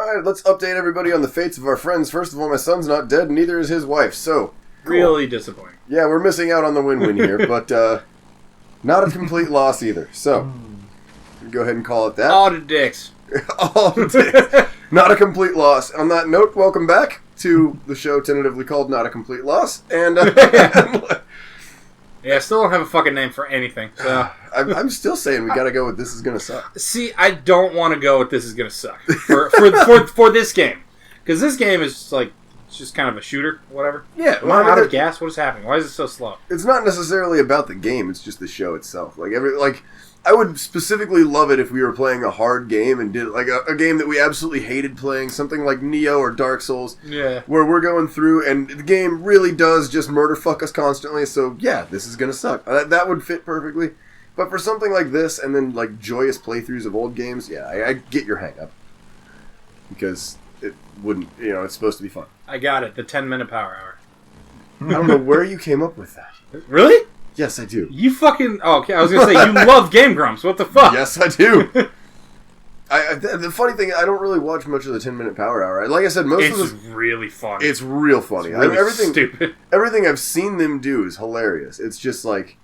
Alright, let's update everybody on the fates of our friends. First of all, my son's not dead, and neither is his wife, so... Cool. Really disappointing. Yeah, we're missing out on the win-win here, but not a complete loss either. So, go ahead and call it that. All the dicks. All the dicks. Not a complete loss. On that note, welcome back to the show tentatively called Not a Complete Loss. And yeah, I still don't have a fucking name for anything. So. I'm still saying we gotta go with This Is Gonna Suck. See, I don't want to go with This Is Gonna Suck for this game. Because this game is like... It's just kind of a shooter, whatever. Yeah. Am I out of gas? What is happening? Why is it so slow? It's not necessarily about the game. It's just the show itself. I would specifically love it if we were playing a hard game and did like a game that we absolutely hated playing, something like Neo or Dark Souls. Yeah. Where we're going through and the game really does just murder fuck us constantly. So yeah, this is gonna suck. That would fit perfectly. But for something like this and then like joyous playthroughs of old games, yeah, I get your hang up. Because it wouldn't, it's supposed to be fun. I got it. The 10-minute power hour. I don't know where you came up with that. Really? Yes, I do. You fucking... Oh, okay, I was going to say, you love Game Grumps. What the fuck? Yes, I do. The funny thing, I don't really watch much of the 10-minute power hour. Like I said, It's really funny. It's real funny. It's really stupid. Everything I've seen them do is hilarious. It's just like,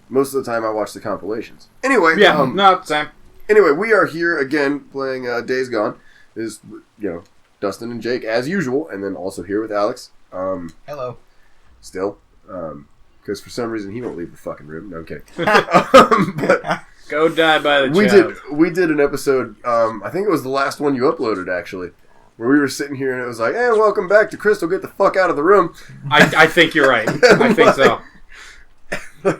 most of the time I watch the compilations. Anyway. Yeah, no, same. Anyway, we are here again playing Days Gone. Is, Dustin and Jake as usual, and then also here with Alex. Hello. Still. Because for some reason he won't leave the fucking room. No, I'm kidding. But go die by the child. We did an episode, I think it was the last one you uploaded, actually, where we were sitting here and it was like, hey, welcome back to Crystal, get the fuck out of the room. I think you're right. I think so. And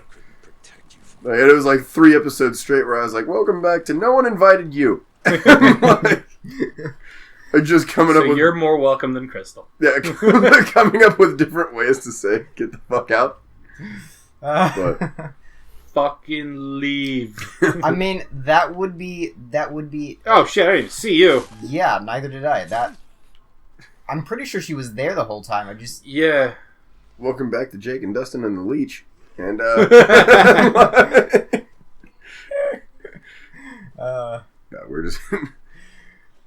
it was like 3 episodes straight where I was like, welcome back to No One Invited You. Just coming up with... you're more welcome than Crystal. Yeah, coming up with different ways to say, get the fuck out. But... Fucking leave. I mean, that would be... Oh shit, I didn't even see you. Yeah, neither did I. I'm pretty sure she was there the whole time. Yeah. Welcome back to Jake and Dustin and the Leech. And, we're just...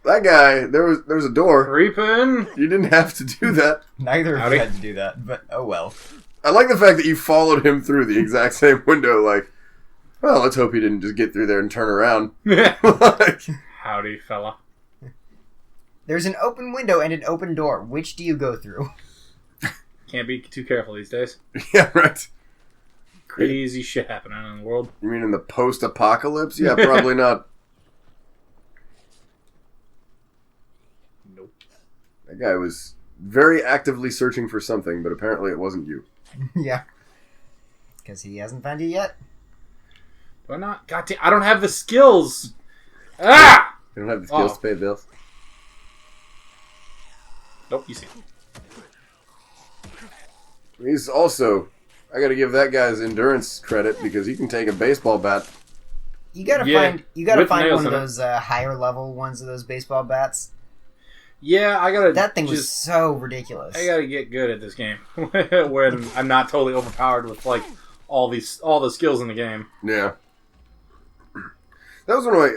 That guy, there was a door. Creeping. You didn't have to do that. Neither of you had to do that, but oh well. I like the fact that you followed him through the exact same window, like, well, let's hope he didn't just get through there and turn around. Howdy, fella. There's an open window and an open door. Which do you go through? Can't be too careful these days. Yeah, right. Crazy shit happening in the world. You mean in the post-apocalypse? Yeah, probably not. Nope. That guy was very actively searching for something, but apparently it wasn't you. Yeah. Because he hasn't found you yet. Do I not? Goddamn, I don't have the skills. Ah! You don't have the skills to pay the bills? Nope, you see. He's also... I gotta give that guy's endurance credit because he can take a baseball bat. You gotta find one of those higher level ones of those baseball bats. Yeah, I gotta... That thing was so ridiculous. I gotta get good at this game. When I'm not totally overpowered with, like, all the skills in the game. Yeah. That was one of my...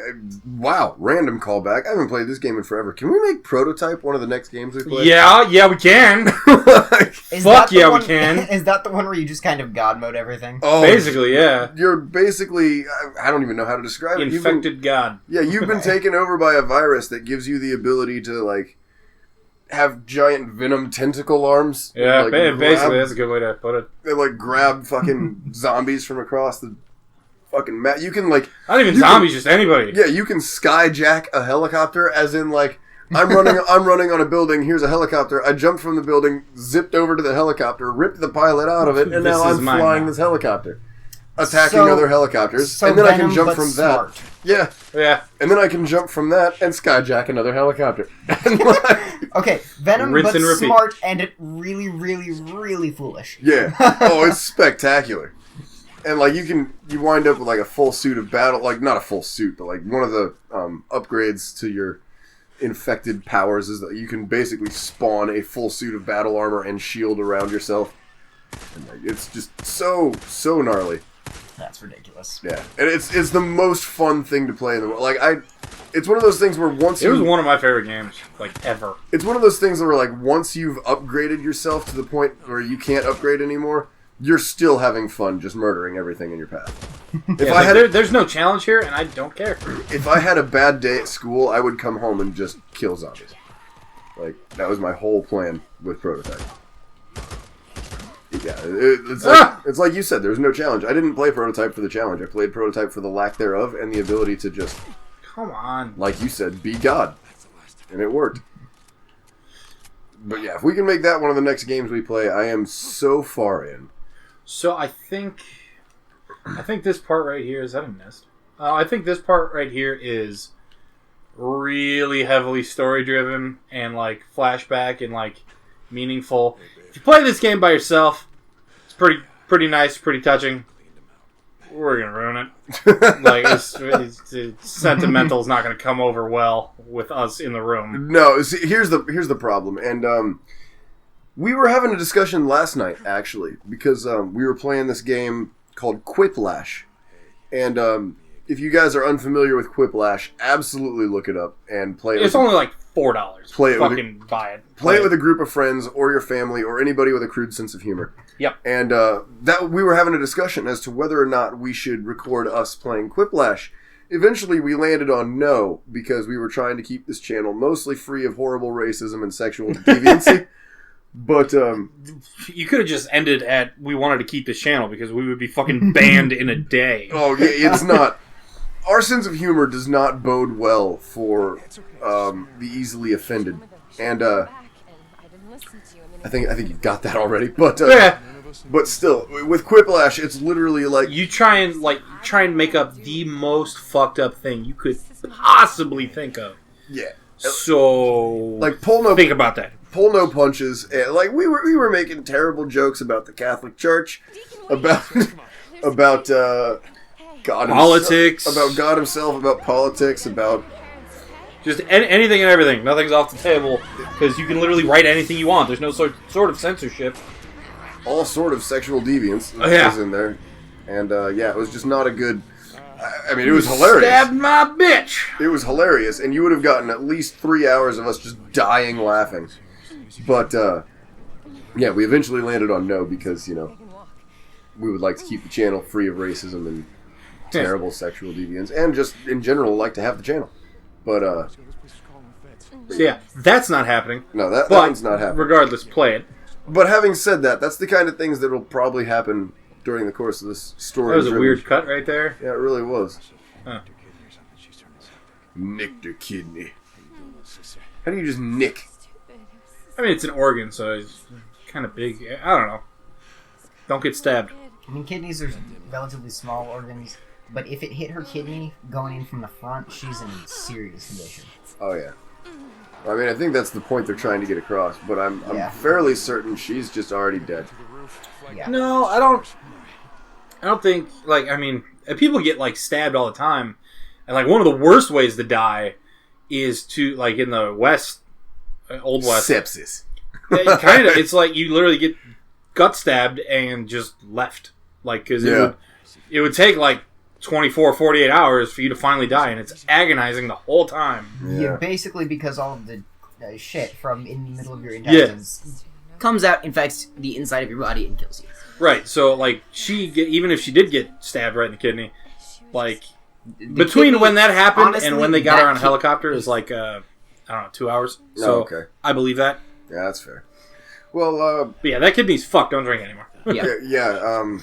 Wow, random callback. I haven't played this game in forever. Can we make Prototype one of the next games we play? Yeah, we can. Fuck yeah, we can. Is that the one where you just kind of God mode everything? Oh, basically, yeah. You're basically... I don't even know how to describe it. Infected God. Yeah, you've been taken over by a virus that gives you the ability to, like, have giant venom tentacle arms. Yeah, like, basically, that's a good way to put it. They, like, grab fucking zombies from across the fucking map. You can, like... Not even zombies, just anybody. Yeah, you can skyjack a helicopter, as in, like, I'm running on a building, here's a helicopter, I jumped from the building, zipped over to the helicopter, ripped the pilot out of it, and now I'm flying this helicopter. Attacking other helicopters, and then I can jump from that. Yeah. Yeah. And then I can jump from that and skyjack another helicopter. Okay, Venom, rinse but and repeat. Smart and really, really, really foolish. Yeah. Oh, it's spectacular. And, like, you wind up with, like, a full suit of battle, like, not a full suit, but, like, one of the upgrades to your infected powers is that you can basically spawn a full suit of battle armor and shield around yourself. And, like, it's just so gnarly. That's ridiculous. Yeah. And it's the most fun thing to play in the world. Like, It's one of those things where once it was one of my favorite games, like, ever. It's one of those things where, like, once you've upgraded yourself to the point where you can't upgrade anymore, you're still having fun just murdering everything in your path. There's no challenge here, and I don't care. If I had a bad day at school, I would come home and just kill zombies. Like, that was my whole plan with Prototype. Yeah, it's like you said, there's no challenge. I didn't play Prototype for the challenge. I played Prototype for the lack thereof and the ability to just... Come on. Like you said, be God. And it worked. But yeah, if we can make that one of the next games we play, I am so far in. So I think this part right here, is that a nest? I think this part right here is really heavily story-driven and, like, flashback and, like, meaningful. If you play this game by yourself, it's pretty nice, pretty touching. We're gonna ruin it. Like, it's sentimental is not gonna come over well with us in the room. No, see, here's the problem, and we were having a discussion last night actually because we were playing this game called Quiplash, and if you guys are unfamiliar with Quiplash, absolutely look it up and play it. It's only like $4. Play it. Buy it. Play it with a group of friends or your family or anybody with a crude sense of humor. Yep. And that we were having a discussion as to whether or not we should record us playing Quiplash. Eventually, we landed on no because we were trying to keep this channel mostly free of horrible racism and sexual deviancy. But you could have just ended at we wanted to keep this channel because we would be fucking banned in a day. Oh, yeah, it's not. Our sense of humor does not bode well for the easily offended, and I think you got that already. But but still, with Quiplash, it's literally like you try and make up the most fucked up thing you could possibly think of. Yeah. So like think about that. Pull no punches. And, like we were making terrible jokes about the Catholic Church, about God politics, about God himself, about politics, about just anything and everything. Nothing's off the table because you can literally write anything you want. There's no sort of censorship. All sort of sexual deviance was in there, and it was just not a good. I mean, it was hilarious. Stabbed my bitch. It was hilarious, and you would have gotten at least 3 hours of us just dying laughing. But we eventually landed on no because we would like to keep the channel free of racism and terrible sexual deviance, and just in general like to have the channel. But that's not happening. No, that one's not happening. Regardless, play it. But having said that, that's the kind of things that will probably happen during the course of this story. That was a weird cut right there. Yeah, it really was. Huh. Nicked her kidney. How do you just nick? I mean, it's an organ, so it's kind of big. I don't know. Don't get stabbed. I mean, kidneys are relatively small organs, but if it hit her kidney going in from the front, she's in serious condition. Oh, yeah. I mean, I think that's the point they're trying to get across, but I'm fairly certain she's just already dead. Yeah. No, I don't think, people get, stabbed all the time, and, one of the worst ways to die is to, in the West, Old West. Sepsis. Kind of. It's like you literally get gut stabbed and just left. Because it would take, 24, 48 hours for you to finally die, and it's agonizing the whole time. Yeah, basically because all of the shit from in the middle of your intestines comes out, infects the inside of your body, and kills you. Right, so, even if she did get stabbed right in the kidney, between kidney, when that happened honestly, and when they got her on a helicopter is 2 hours. So, okay. I believe that. Yeah, that's fair. Well, but yeah, that kidney's fucked. Don't drink anymore. Yeah.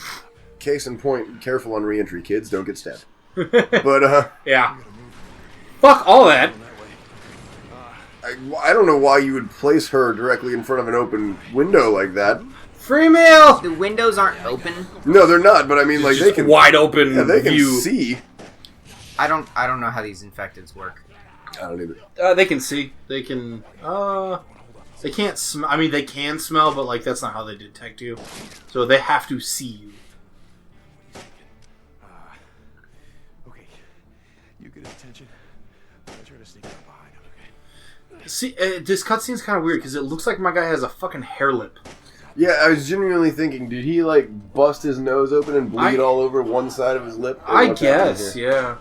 Case in point, careful on re-entry, kids. Don't get stabbed. But, yeah. Fuck all that. I don't know why you would place her directly in front of an open window like that. Free meal! The windows aren't open. No, they're not, but I mean, they can... wide open Yeah, they can view. see. I don't know how these infecteds work. I don't either. They can see. They can... They can't smell. I mean, they can smell, but, that's not how they detect you. So they have to see you. Okay. You get his attention. I'm going to try to sneak up behind him, okay? See, this cutscene's kind of weird, because it looks like my guy has a fucking hair lip. Yeah, I was genuinely thinking, did he, bust his nose open and bleed all over one side of his lip? I guess, yeah.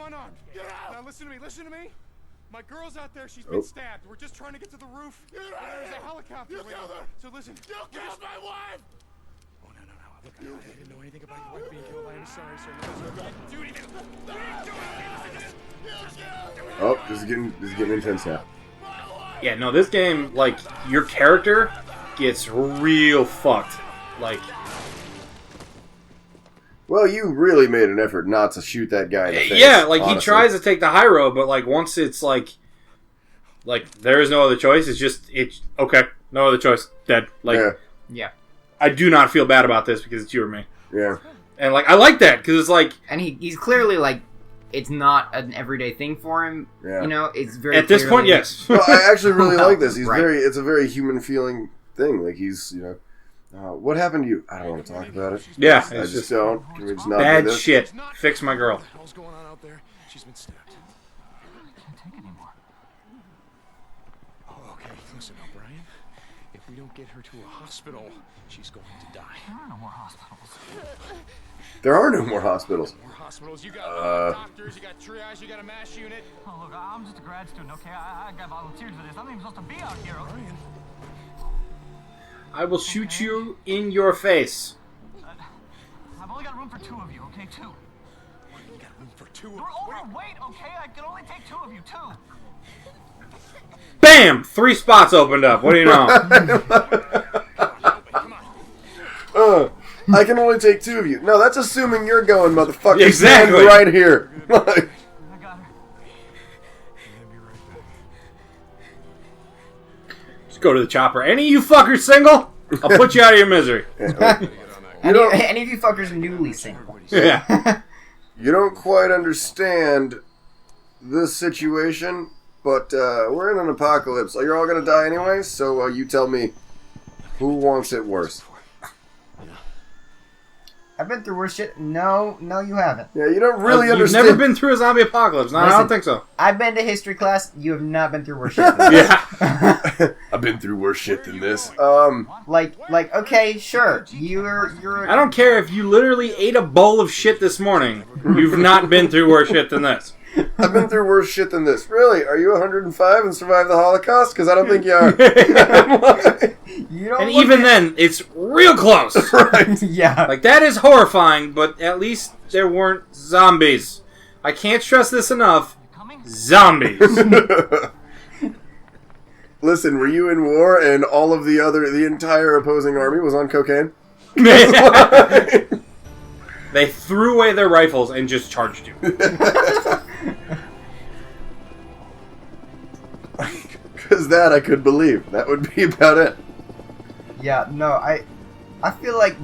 I'm unarmed. Now listen to me. My girl's out there. She's been stabbed. We're just trying to get to the roof. There's a helicopter waiting. So listen. You killed my wife! Oh, no. Look, I didn't know anything about your wife being killed. I am sorry, sir. No, I didn't do anything. Oh, this is getting intense now. Yeah, no, this game, like, your character gets real fucked. Like... Well, you really made an effort not to shoot that guy in the face. Yeah, like, honestly. he tries to take the high road, but, like, once it's, like, there is no other choice, it's okay, no other choice, dead. Like, yeah. I do not feel bad about this because it's you or me. Yeah. And, like, I like that, because it's, like... And he's clearly, like, it's not an everyday thing for him. Yeah. You know, it's very At this point, yes. Well, I actually really like this. He's Right. it's a very human feeling thing. Like, he's, you know... what happened to you? I don't want to talk about it. Yeah, I it's just don't. Can we just not bad do this? shit. Fix my girl. What the hell's going on out there? She's been stabbed. I can't take anymore. Oh, okay. Listen, O'Brien. If we don't get her to a hospital, she's going to die. There are no more hospitals. There are no more hospitals. More hospitals. You got doctors, you got triage, you got a MASH unit. Oh, look, I'm just a grad student, okay? I got volunteered for this. I'm not even supposed to be out here. Brian. I will shoot you in your face. I've only got room for 2 of you, okay? 2. You got room for 2. You're overweight, okay? I can only take 2 of you, 2. BAM! 3 spots opened up. What do you know? Come on. I can only take 2 of you. No, that's assuming you're going, motherfucker. Exactly. Stand right here. I got her. Just go to the chopper. Any of you fuckers single? I'll put you out of your misery. Any of you fuckers newly single. Yeah. You don't quite understand this situation, but we're in an apocalypse. You're all going to die anyway, so you tell me who wants it worse. I've been through worse shit. No, you haven't. Yeah, you don't really You've understand. never been through a zombie apocalypse. No, I Listen. don't think so. I've been to history class. You have not been through worse shit. Than this. Yeah. I've been through worse shit than this. like, okay, sure. You're. I don't care if you literally ate a bowl of shit this morning. You've not been through worse shit than this. I've been through worse shit than this. Really? Are you 105 and survived the Holocaust? Because I don't think you are. You don't And look even then, it's real close. Right. Yeah. Like, that is horrifying, but at least there weren't zombies. I can't stress this enough. Zombies. Listen, were you in war and all of the entire opposing army was on cocaine? They threw away their rifles and just charged you. Because that I could believe. That would be about it. Yeah. No. I feel like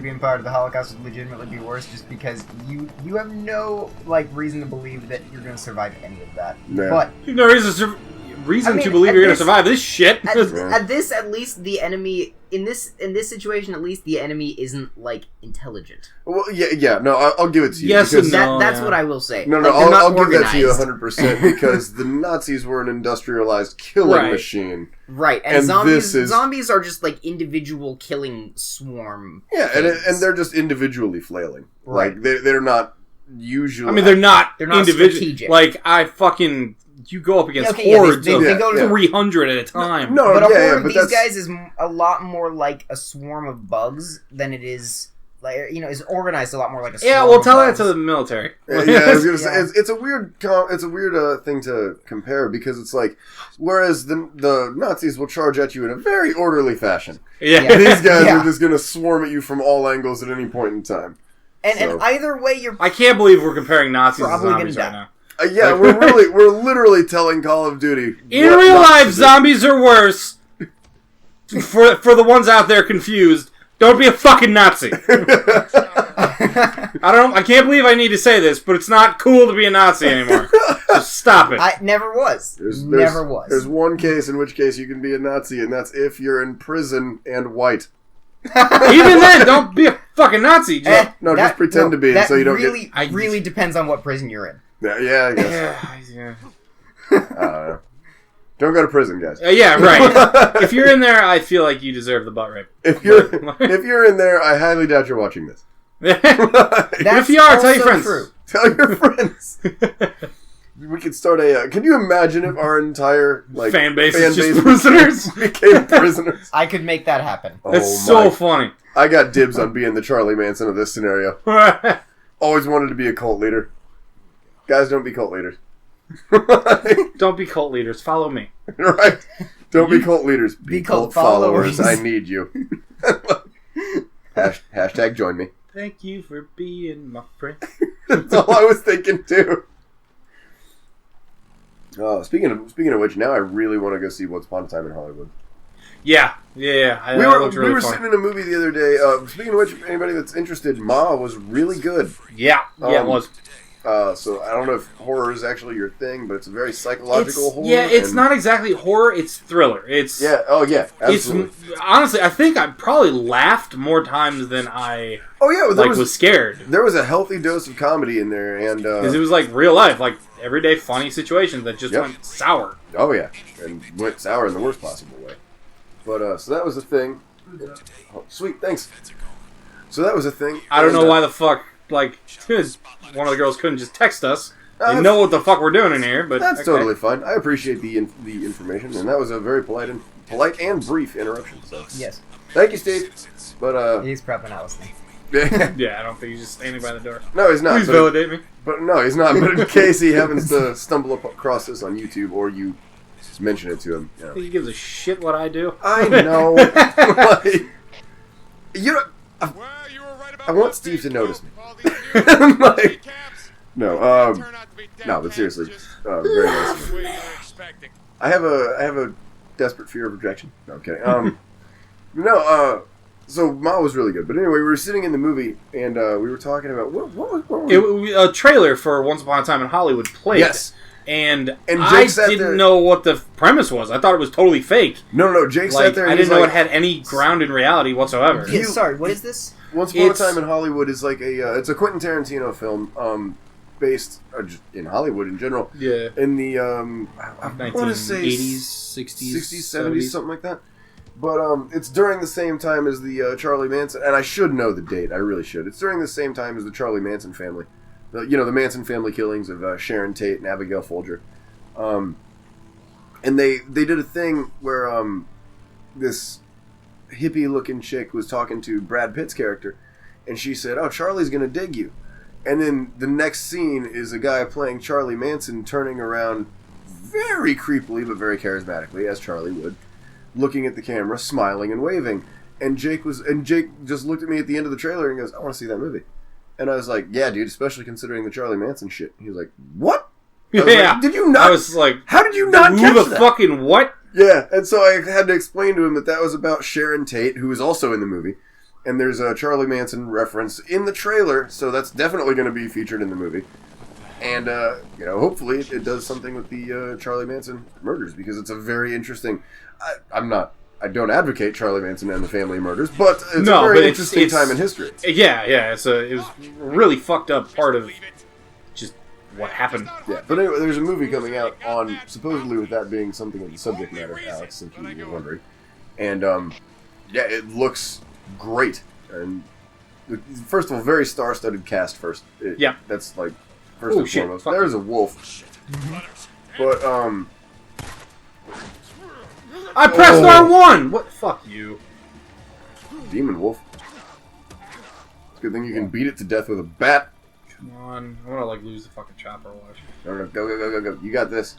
being part of the Holocaust would legitimately be worse, just because you have no reason to believe that you're going to survive any of that. Yeah. But You've no reason to believe at you're going to this- survive this shit. at least the enemy in this situation, at least the enemy isn't intelligent. Well, yeah. No, I'll give it to you. Yes because- and no. That's yeah. what I will say. No, They're I'll not give that to you organized. 100% because the Nazis were an industrialized killing Right. machine. Right, and, And zombies this is- zombies are just individual killing swarm. Yeah, things. and they're just individually flailing. Right. Like they're not usually. I mean, they're not individual. strategic. You go up against Okay, yeah, hordes they of go to- 300 at a time. No, But a yeah, horde but of these that's- guys is a lot more like a swarm of bugs than it is is organized a lot more like a swarm. Yeah, well, of tell that bugs. to the military. Yeah, I was gonna say Yeah. it's a weird thing to compare because it's whereas the Nazis will charge at you in a very orderly fashion. Yeah. Yeah. These guys Yeah. are just gonna swarm at you from all angles at any point in time. And either way, you're I can't believe we're comparing Nazis to Probably zombies gonna right die. now. Yeah, we're literally telling Call of Duty In what real not life, to do. zombies are worse. For the ones out there confused, don't be a fucking Nazi. I can't believe I need to say this, but it's not cool to be a Nazi anymore. Just stop it. I never was. Never was. There's one case in which case you can be a Nazi, and that's if you're in prison and white. Even then, don't be a fucking Nazi. Just, just pretend to be, That so you don't really, get- really depends on what prison you're in. Yeah, I guess. yeah. Don't go to prison, guys. Yeah, right. If you're in there, I feel like you deserve the butt rape. If you're in there, I highly doubt you're watching this. If you are, tell your also friends. True. Tell your friends. We could start a... can you imagine if our entire fan base is just prisoners? became prisoners. I could make that happen. That's so funny. I got dibs on being the Charlie Manson of this scenario. Always wanted to be a cult leader. Guys, don't be cult leaders. Don't be cult leaders. Follow me. Right? Don't be cult leaders. Be cult followers. I need you. Hashtag join me. Thank you for being my friend. That's all I was thinking too. Oh, speaking of which, now I really want to go see Once Upon a Time in Hollywood. Yeah. We were sitting in a movie the other day. Speaking of which, anybody that's interested, Ma was really good. Yeah, it was. So I don't know if horror is actually your thing, but it's a very psychological horror. Yeah, it's not exactly horror; it's thriller. It's absolutely. It's honestly, I think I probably laughed more times than I. Oh yeah, was scared. There was a healthy dose of comedy in there, and because it was like real life, like everyday funny situations that just went sour. Oh yeah, and went sour in the worst possible way. But so that was a thing. Oh, sweet, thanks. So that was a thing. I don't know why the fuck one of the girls couldn't just text us. They know what the fuck we're doing in here, but that's totally fine. I appreciate the information, and that was a very polite and brief interruption. So yes, thank you, Steve. But he's probably not listening. Yeah, I don't think he's just standing by the door. No, he's not. Please validate me. But no, he's not. But in case he happens to stumble across this on YouTube, or you mention it to him, I think he gives a shit what I do. I know. You know. I want Steve to notice me. No, but seriously, very nice. I have a desperate fear of rejection. No, I'm kidding. So Ma was really good. But anyway, we were sitting in the movie and we were talking about what were a trailer for Once Upon a Time in Hollywood played. Yes. And I didn't know what the premise was. I thought it was totally fake. No. Jake sat there. I didn't know it had any ground in reality whatsoever. Yeah, sorry, what is this? Once Upon a Time in Hollywood is like it's a Quentin Tarantino film, based in Hollywood in general. Yeah. In the I want to say 80s, 60s, 70s, something like that. But it's during the same time as the Charlie Manson, and I should know the date. I really should. It's during the same time as the Charlie Manson family. The Manson family killings of Sharon Tate and Abigail Folger. And they did a thing where this hippie-looking chick was talking to Brad Pitt's character, and she said, "Oh, Charlie's gonna dig you." And then the next scene is a guy playing Charlie Manson turning around very creepily but very charismatically, as Charlie would, looking at the camera, smiling and waving. And Jake just looked at me at the end of the trailer and goes, "I want to see that movie." And I was like, "Yeah, dude, especially considering the Charlie Manson shit." He was like, "What?" Yeah. Like, did you not? I was like, "How did you not catch that?" Fucking what? Yeah, and so I had to explain to him that was about Sharon Tate, who is also in the movie. And there's a Charlie Manson reference in the trailer, so that's definitely going to be featured in the movie. And, hopefully it does something with the Charlie Manson murders, because it's a very interesting... I don't advocate Charlie Manson and the family murders, but it's a very interesting time in history. Yeah, it was a really fucked up part of just what happened. Yeah, but anyway, there's a movie coming out on, supposedly with that being something of the subject matter, Alex, since you were wondering. And, it looks great. And, first of all, very star-studded cast first. That's, like, first and foremost. There's a wolf. But, I pressed R1! What? Fuck you. Demon wolf. It's a good thing you can beat it to death with a bat. Come on. I want to, lose the fucking chopper watch. No, go. You got this.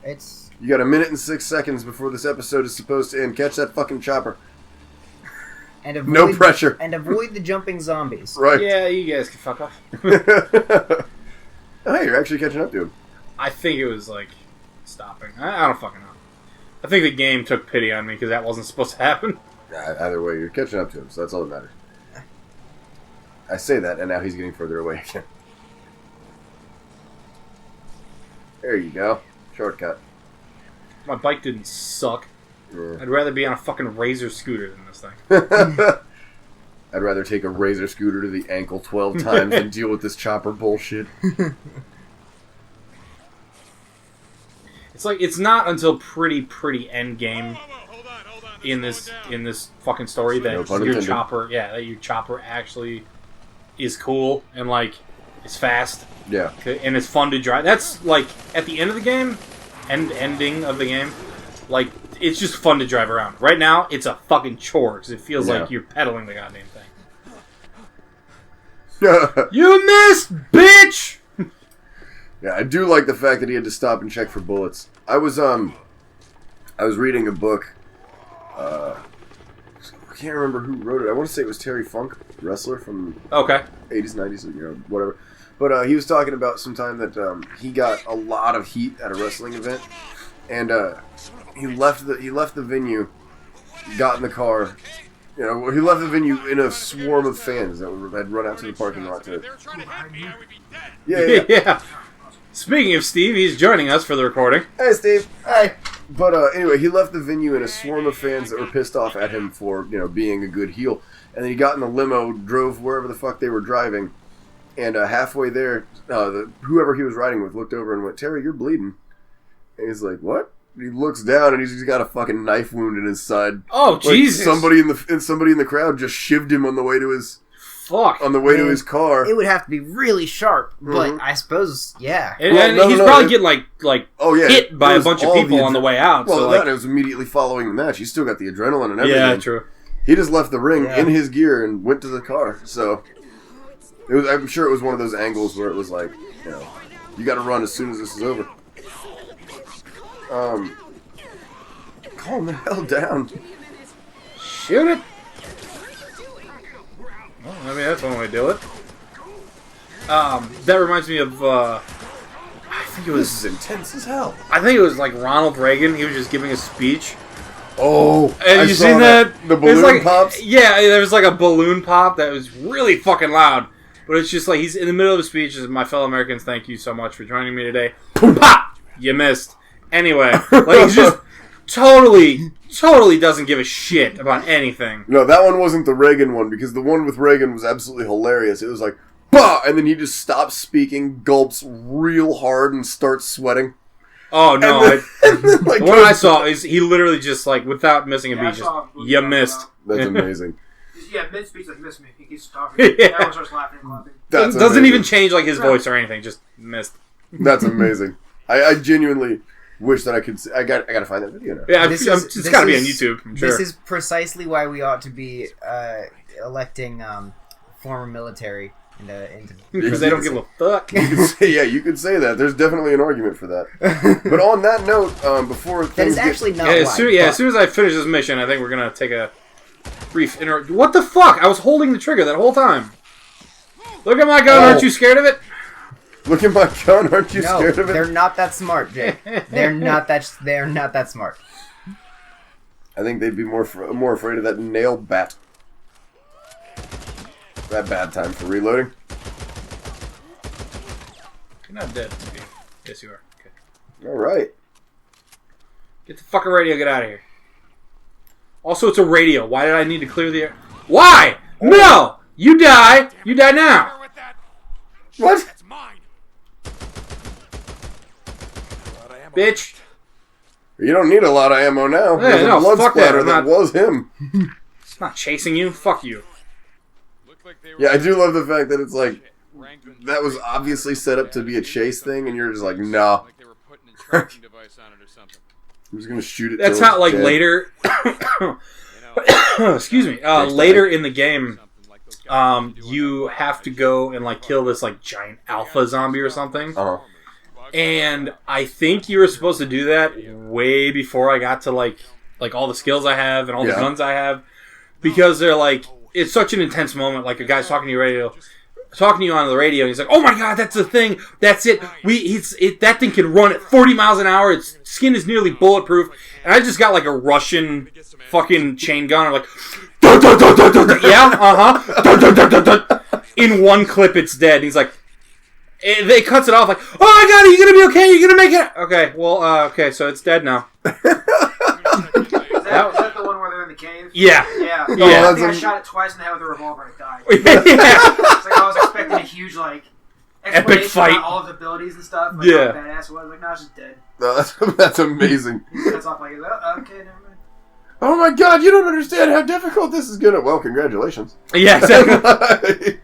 You got 1 minute and 6 seconds before this episode is supposed to end. Catch that fucking chopper. And no pressure. And avoid the jumping zombies. Right. Yeah, you guys can fuck off. Hey, you're actually catching up to him. I think it was, stopping. I don't fucking know. I think the game took pity on me because that wasn't supposed to happen. Either way, you're catching up to him, so that's all that matters. I say that, and now he's getting further away again. There you go. Shortcut. My bike didn't suck. Yeah. I'd rather be on a fucking Razor scooter than this thing. I'd rather take a Razor scooter to the ankle 12 times than deal with this chopper bullshit. It's not until pretty end game in this fucking story that your chopper actually is cool and It's fast. Yeah. And it's fun to drive. That's like at the end of the game, ending of the game, like it's just fun to drive around. Right now, it's a fucking chore because it feels like you're pedaling the goddamn thing. You missed, bitch. Yeah, I do like the fact that he had to stop and check for bullets. I was reading a book. I can't remember who wrote it. I want to say it was Terry Funk, wrestler from 80s, 90s, whatever. But he was talking about some time that he got a lot of heat at a wrestling event, and he left the venue, got in the car. He left the venue in a swarm of fans that had run out to the parking lot to. Yeah. Speaking of Steve, he's joining us for the recording. Hey, Steve. Hey. But anyway, he left the venue in a swarm of fans that were pissed off at him for being a good heel, and then he got in the limo, drove wherever the fuck they were driving. And halfway there, whoever he was riding with looked over and went, "Terry, you're bleeding." And he's like, "What?" And he looks down and he's just got a fucking knife wound in his side. Oh, Jesus! Somebody in the crowd just shivved him on the way to his to his car. It would have to be really sharp, but I suppose And he's probably getting hit by a bunch of people on the way out. Well, it was immediately following the match. He's still got the adrenaline and everything. Yeah, true. He just left the ring in his gear and went to the car. So. I'm sure it was one of those angles where it was like, you got to run as soon as this is over. Calm the hell down. Shoot it. Well, I mean, that's one way to do it. That reminds me of, I think it was... This is intense as hell. I think it was like Ronald Reagan. He was just giving a speech. Oh, and you seen that? The balloon pops? Yeah, there was like a balloon pop that was really fucking loud. But it's just like he's in the middle of a speech. My fellow Americans, thank you so much for joining me today. Pop! You missed. Anyway, he's just totally doesn't give a shit about anything. No, that one wasn't the Reagan one, because the one with Reagan was absolutely hilarious. It was like, bah! And then he just stops speaking, gulps real hard, and starts sweating. Oh, no. The one I saw is he literally just, without missing a beat, just, you missed. That's amazing. Yeah, mid-speech, he missed me. He keeps talking. Everyone starts laughing and clapping. Doesn't even change, his voice or anything. Just missed. That's amazing. I genuinely wish that I could... I gotta find that video now. Yeah, it's gotta be on YouTube, I'm sure. This is precisely why we ought to be electing former military into... Because they don't give a fuck. You could say that. There's definitely an argument for that. But on that note, before... That is actually not as soon as I finish this mission, I think we're gonna take a... brief What the fuck? I was holding the trigger that whole time. Look at my gun. Aren't you scared of it? Look at my gun. Aren't you scared of it? They're not that smart, Jake. They're not that smart. I think they'd be more afraid of that nail bat. That bad time for reloading. You're not dead. Yes, you are. Okay. All right. Get the fucking radio. Get out of here. Also, it's a radio. Why did I need to clear the air? Why? No! You die. You die now. What? That's mine. Bitch. You don't need a lot of ammo now. Yeah, There's a blood fuck splatter that was him. It's not chasing you. Fuck you. Yeah, I do love the fact that it's like, that was obviously set up to be a chase thing, and you're just like, nah. I'm just gonna shoot it. That's not later. Excuse me. Later in the game, you have to go and kill this giant alpha zombie or something. Uh-huh. And I think you were supposed to do that way before I got to all the skills I have and all the guns I have, because they're it's such an intense moment. A guy's talking to you on the radio, and he's like, "Oh my god, that's the thing. That's it. That thing can run at 40 miles an hour. Its skin is nearly bulletproof." And I just got a Russian fucking chain gun. I'm like, dun, dun, dun, dun, dun, dun. Yeah, dun, dun, dun, dun, dun. In one clip, it's dead. And he's like, it cuts it off like, "Oh my god, are you gonna be okay? Are you gonna make it?" Okay, well, okay, so it's dead now. Is that the one where they're in the cave? Yeah. Yeah. Yeah. I think I shot it twice in the head with a revolver and it died. Yeah. It's I was expecting a huge, epic fight. About all of the abilities and stuff. How badass it was. No, it's just dead. No, that's amazing. He cuts off okay, never mind. Oh my god, you don't understand how difficult this is gonna... Well, congratulations. Yeah, exactly.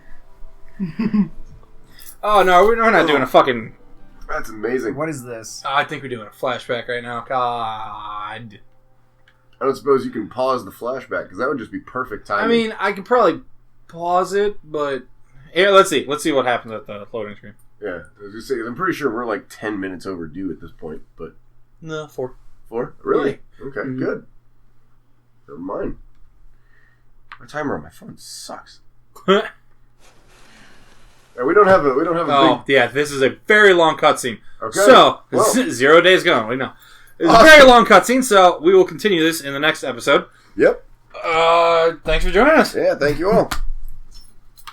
Oh, no, we're not doing a fucking... That's amazing. What is this? I think we're doing a flashback right now. God. I don't suppose you can pause the flashback, because that would just be perfect timing. I mean, I could probably pause it, but... Yeah, let's see. Let's see what happens at the loading screen. Yeah, I was gonna say, I'm pretty sure we're like 10 minutes overdue at this point, but... No, 4. 4? Really? Yeah. Okay, good. Never mind. My timer on my phone sucks. Yeah, we don't have a Oh, yeah, this is a very long cutscene. Okay. So, Well. 0 days gone. We know. It's a very long cutscene, so we will continue this in the next episode. Yep. Thanks for joining us. Yeah, thank you all.